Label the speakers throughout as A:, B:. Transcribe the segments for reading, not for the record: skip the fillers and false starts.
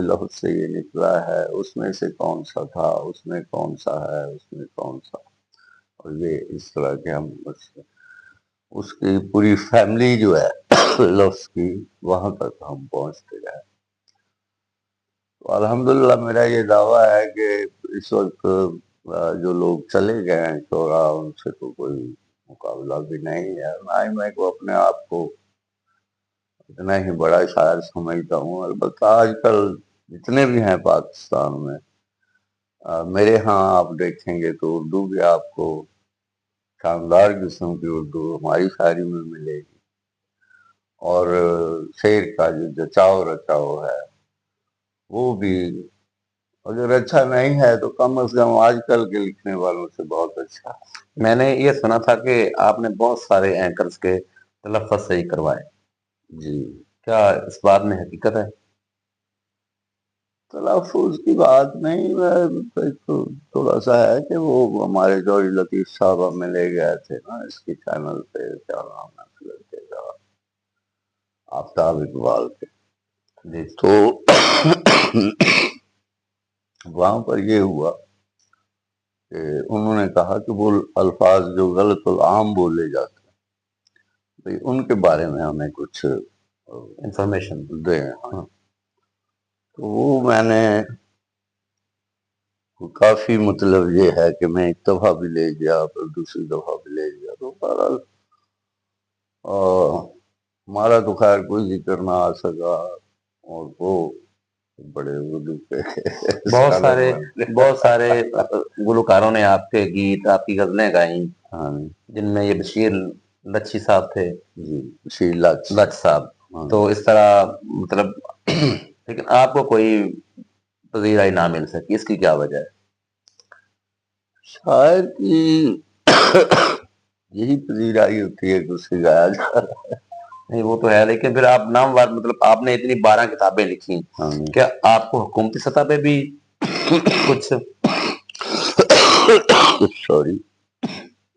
A: لفظ سے یہ نکلا ہے، اس میں سے کون سا تھا، اس میں کون سا ہے، اس میں کون سا، اور یہ اس طرح کے ہم اس کی پوری فیملی جو ہے لفظ کی وہاں تک ہم پہنچتے گئے. تو الحمدللہ میرا یہ دعویٰ ہے کہ اس وقت جو لوگ چلے گئے ہیں شعراء، ان سے تو کوئی مقابلہ بھی نہیں ہے. نہ ہی میں کو اپنے آپ کو اتنا ہی بڑا شاعر سمجھتا ہوں. البتہ آج کل جتنے بھی ہیں پاکستان میں، میرے ہاں آپ دیکھیں گے تو اردو بھی آپ کو شاندار قسم کی اردو ہماری شاعری میں ملے گی، اور شعر کا جو جچاؤ رچاؤ ہے وہ بھی اگر اچھا نہیں ہے تو کم از کم آج کل کے لکھنے والوں سے بہت اچھا.
B: میں نے یہ سنا تھا کہ آپ نے بہت سارے اینکرز کے تلفظ صحیح کروائے.
A: جی،
B: کیا اس بات میں حقیقت ہے؟
A: تلفظ کی بات نہیں، تھوڑا سا ہے کہ وہ ہمارے جوہری لطیف صاحب ہمیں لے گئے تھے نا اس کے چینل پہ، کیا نام ہے اس لڑکے کا، آفتاب اقبال کے.
B: جی.
A: تو وہاں پر یہ ہوا کہ انہوں نے کہا کہ وہ الفاظ جو غلط العام بولے جاتے ہیں بھئی ان کے بارے میں ہمیں کچھ
B: انفارمیشن
A: دیں. تو وہ میں نے کافی مطلب یہ ہے کہ میں ایک دفعہ بھی لے گیا، پھر دوسری دفعہ بھی لے گیا. تو بہرحال ہمارا تو خیر کوئی ذکر نہ آ سکا، اور وہ بڑے اردو کے
B: بہت سارے گلوکاروں نے آپ کے گیت، آپ کی غزلیں گائیں، جن میں یہ بشیر لچھی صاحب تھے.
A: جی، بشیر لچ
B: صاحب. تو اس طرح مطلب لیکن آپ کو کوئی پذیرائی نہ مل سکی، اس کی کیا وجہ ہے؟
A: شاعر کی یہی پذیرائی ہوتی ہے کہ اسے گایا جا رہا ہے.
B: نہیں وہ تو ہے، لیکن پھر آپ نامور، مطلب آپ نے اتنی 12 کتابیں لکھی، کیا آپ کو حکومتی سطح پہ بھی کچھ
A: سوری،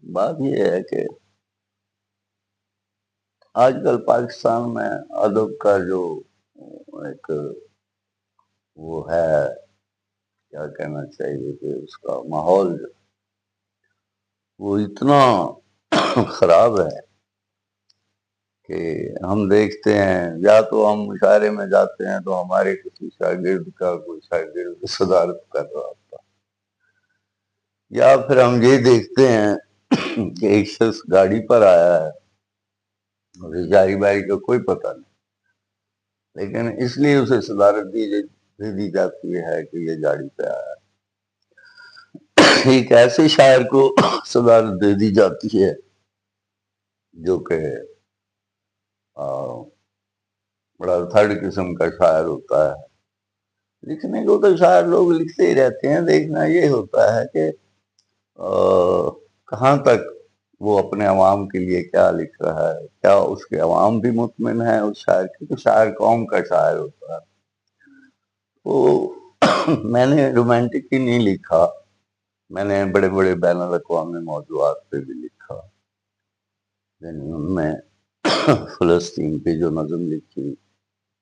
A: بات یہ ہے کہ آج کل پاکستان میں ادب کا جو ایک وہ ہے، کیا کہنا چاہیے کہ اس کا ماحول وہ اتنا خراب ہے کہ ہم دیکھتے ہیں، یا تو ہم مشاعرے میں جاتے ہیں تو ہمارے کسی شاگرد کا کوئی شاگرد صدارت کر رہا ہوتا، یا پھر ہم یہ دیکھتے ہیں کہ ایک شخص گاڑی پر آیا ہے، اسے جاری باری کا کوئی پتہ نہیں، لیکن اس لیے اسے صدارت دے دی جاتی ہے کہ یہ گاڑی پہ آیا ہے. ایک ایسے شاعر کو صدارت دے دی جاتی ہے جو کہ بڑا تھرڈ قسم کا شاعر ہوتا ہے. لکھنے کو تو شاعر لوگ لکھتے ہی رہتے ہیں، دیکھنا یہ ہوتا ہے کہ کہاں تک وہ اپنے عوام کے لیے کیا لکھ رہا ہے، کیا اس کے عوام بھی مطمئن ہے اس شاعر کی. تو شاعر قوم کا شاعر ہوتا ہے. تو میں نے رومانٹک ہی نہیں لکھا، میں نے بڑے بڑے بین الاقوامی موضوعات پہ بھی لکھا. یعنی ان میں فلسطین پہ جو نظم لکھی،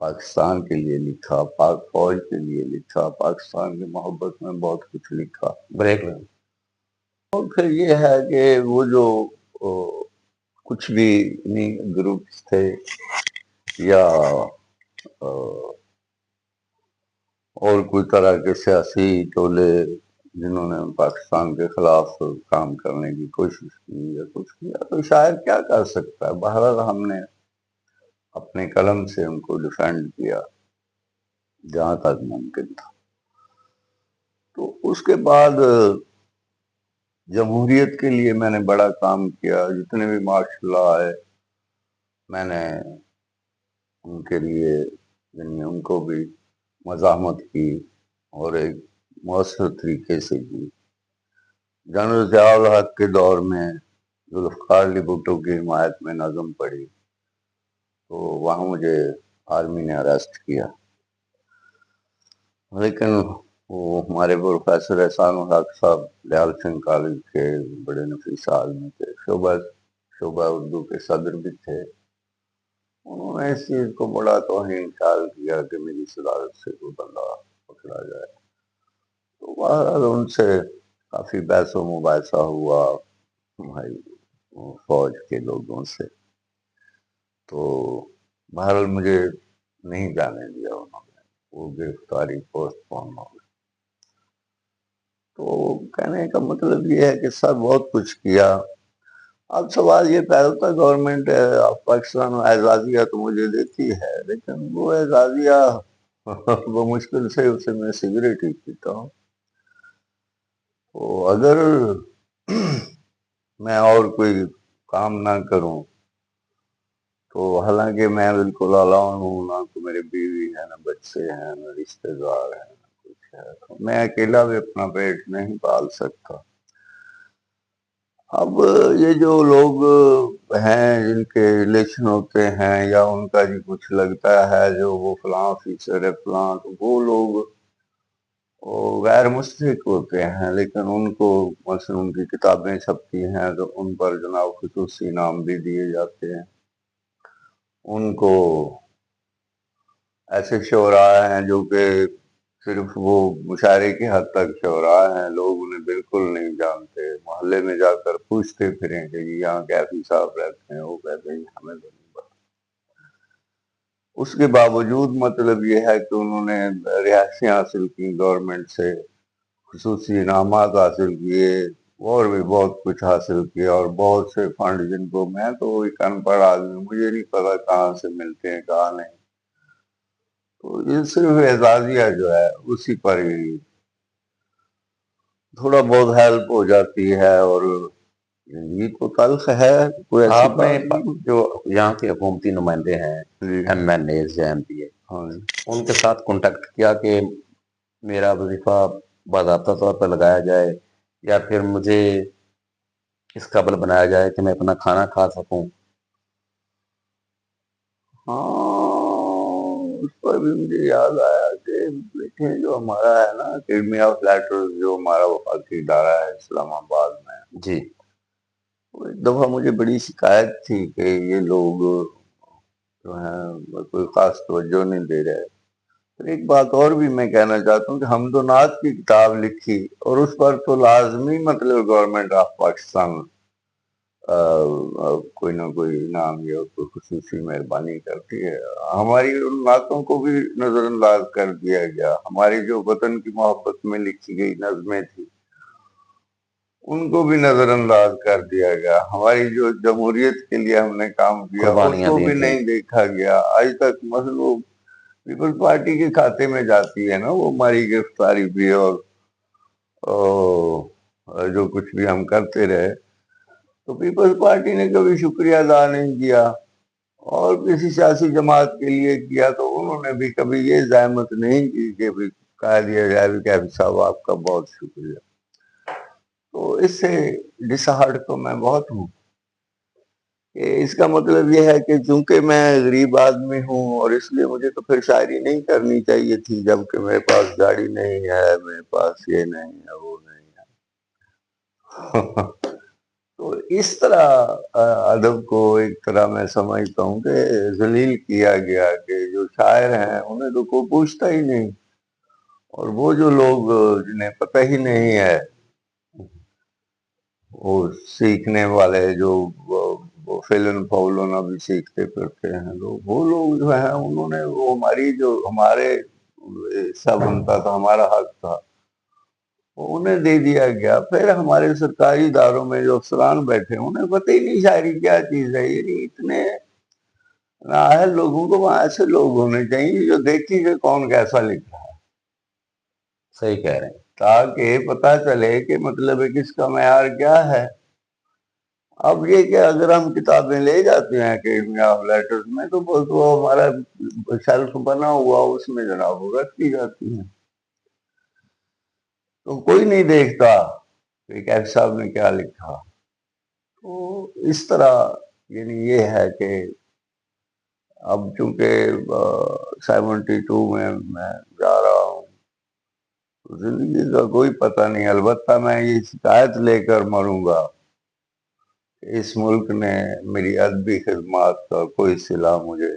A: پاکستان کے لیے لکھا، پاک فوج کے لیے لکھا، پاکستان کی محبت میں بہت کچھ لکھا.
B: بریک
A: اور پھر یہ ہے کہ وہ جو کچھ بھی گروپس تھے یا اور کوئی طرح کے سیاسی ٹولے جنہوں نے پاکستان کے خلاف کام کرنے کی کوشش کی یا کچھ کیا، تو شاعر کیا کر سکتا ہے. بہرحال ہم نے اپنے قلم سے ان کو ڈیفینڈ کیا جہاں تک ممکن تھا. تو اس کے بعد جمہوریت کے لیے میں نے بڑا کام کیا. جتنے بھی مارشاء اللہ آئے میں نے ان کے لیے، یعنی ان کو بھی مزاحمت کی اور ایک مؤثر طریقے سے کی. جنرل ضیاء الحق کے دور میں ذوالفقار علی بھٹو کی حمایت میں نظم پڑھی تو وہاں مجھے آرمی نے اریسٹ کیا، لیکن وہ ہمارے پروفیسر احسان الحق صاحب لیال سنگھ کالج کے بڑے نفیس آدمی تھے، شعبہ اردو کے صدر بھی تھے. انہوں نے اس چیز کو بڑا توہین خیال کیا کہ میری صدارت سے کوئی بندہ چلا جائے. تو بہرحال ان سے کافی بحث و مباحثہ ہوا بھائی فوج کے لوگوں سے. تو بہرحال مجھے نہیں جانے دیا انہوں نے، وہ گرفتاری پوسٹ پون ہو گئی. تو کہنے کا مطلب یہ ہے کہ سر بہت کچھ کیا. اب سوال یہ پیدا ہوتا ہے گورنمنٹ آف پاکستان اعزازیہ تو مجھے دیتی ہے، لیکن وہ اعزازیہ بمشکل سے اسے میں سگریٹ ہی پیتا ہوں. تو اگر میں اور کوئی کام نہ کروں تو حالانکہ میں بالکل الون ہوں، نہ تو میری بیوی ہے، نہ بچے ہیں، نہ رشتے دار ہیں، نہ کچھ ہے، تو میں اکیلا بھی اپنا پیٹ نہیں پال سکتا. اب یہ جو لوگ ہیں جن کے ریلیشن ہوتے ہیں یا ان کا جو کچھ لگتا ہے جو وہ فلاں آفیسر ہے فلاں، تو وہ لوگ غیر مستحق ہوتے ہیں، لیکن ان کو مثلا ان کی کتابیں چھپتی ہیں تو ان پر جناب خصوصی انعام بھی دیے جاتے ہیں. ان کو ایسے شعراء ہیں جو کہ صرف وہ مشاعرے کی حد تک شعراء ہیں، لوگ انہیں بالکل نہیں جانتے، محلے میں جا کر پوچھتے پھریں کہ یہاں کیفی صاحب رہتے ہیں، وہ کہتے ہیں ہمیں تو نہیں پتا. اس کے باوجود مطلب یہ ہے کہ انہوں نے رہائشیں حاصل کی گورنمنٹ سے، خصوصی انعامات حاصل کیے، اور بھی بہت کچھ حاصل کیا، اور بہت سے فنڈ جن کو میں تو ایک ان پڑھ آدمی، مجھے نہیں پتا کہاں سے ملتے ہیں کہاں نہیں. تو یہ صرف اعزازیہ جو ہے اسی پر ہی تھوڑا بہت ہیلپ ہو جاتی ہے، اور زندگی تو تلخ ہے، کوئی ایسی
B: آپ نے
A: بات نہیں.
B: جو یہاں کے حکومتی نمائندے ہیں،
A: جی
B: ایم این ایز یا ایم پی اے،
A: ہاں جی.
B: ان کے ساتھ کانٹیکٹ کیا کہ میرا وظیفہ باضابطہ طور پر لگایا جائے یا پھر مجھے اس قابل بنایا جائے کہ میں اپنا کھانا کھا سکوں؟
A: ہاں، اس پر بھی مجھے یاد آیا کہ دیکھیں جو ہمارا ہے نا اکیڈمی آف لیٹرز، جو ہمارا وفاقی ادارہ ہے اسلام آباد میں،
B: جی.
A: ایک دفعہ مجھے بڑی شکایت تھی کہ یہ لوگ جو ہیں کوئی خاص توجہ نہیں دے رہے. ایک بات اور بھی میں کہنا چاہتا ہوں کہ حمد و نعت کی کتاب لکھی، اور اس پر تو لازمی مطلب گورنمنٹ آف پاکستان کوئی نہ کوئی انعام یا کوئی خصوصی مہربانی کرتی ہے. ہماری ان نعتوں کو بھی نظر انداز کر دیا گیا. ہماری جو وطن کی محبت میں لکھی گئی نظمیں تھیں ان کو بھی نظر انداز کر دیا گیا. ہماری جو جمہوریت کے لیے ہم نے کام کیا اس
B: قربانیاں
A: کو
B: دی
A: بھی
B: تھیں.
A: نہیں دیکھا گیا آج تک. مثلا وہ پیپلز پارٹی کے کھاتے میں جاتی ہے نا وہ ہماری گرفتاری بھی، اور جو کچھ بھی ہم کرتے رہے، تو پیپلز پارٹی نے کبھی شکریہ ادا نہیں کیا، اور کسی سیاسی جماعت کے لیے کیا تو انہوں نے بھی کبھی یہ زحمت نہیں کی کہ کہہ دیا جائے کہ صاحب آپ کا بہت شکریہ. تو اس سے ڈسہارٹ تو میں بہت ہوں. اس کا مطلب یہ ہے کہ چونکہ میں غریب آدمی ہوں، اور اس لیے مجھے تو پھر شاعری نہیں کرنی چاہیے تھی، جبکہ میرے پاس گاڑی نہیں ہے، میرے پاس یہ نہیں ہے، وہ نہیں ہے. تو اس طرح ادب کو ایک طرح میں سمجھتا ہوں کہ ذلیل کیا گیا کہ جو شاعر ہیں انہیں تو کوئی پوچھتا ہی نہیں، اور وہ جو لوگ جنہیں پتہ ہی نہیں ہے، وہ سیکھنے والے جو فیلن فولونا بھی سیکھتے پھرتے ہیں لوگ، وہ لوگ جو ہیں انہوں نے وہ ہماری جو ہمارے حصہ بنتا تھا، ہمارا حق تھا، انہیں دے دیا گیا. پھر ہمارے سرکاری اداروں میں جو افسران بیٹھے انہیں پتہ ہی نہیں شاعری کیا چیز ہے. یعنی اتنے نااہل لوگوں کو وہاں ایسے لوگ ہونے چاہیے جو دیکھیں کہ کون کیسا لکھ رہا ہے،
B: صحیح کہہ رہے ہیں.
A: تاکہ پتہ چلے کہ مطلب اس کا معیار کیا ہے. اب یہ کہ اگر ہم کتابیں لے جاتے ہیں اکیڈمی آف لیٹرز میں تو بس وہ ہمارا شیلف بنا ہوا اس میں جناب وہ رکھ دی جاتی ہیں، تو کوئی نہیں دیکھتا کہ کیف صاحب نے کیا لکھا. تو اس طرح یعنی یہ ہے کہ اب چونکہ 72 میں جا رہا ہوں، زندگی کا کوئی پتہ نہیں. البتہ میں یہ شکایت لے کر مروں گا کہ اس ملک نے میری ادبی خدمات کا کوئی صلہ مجھے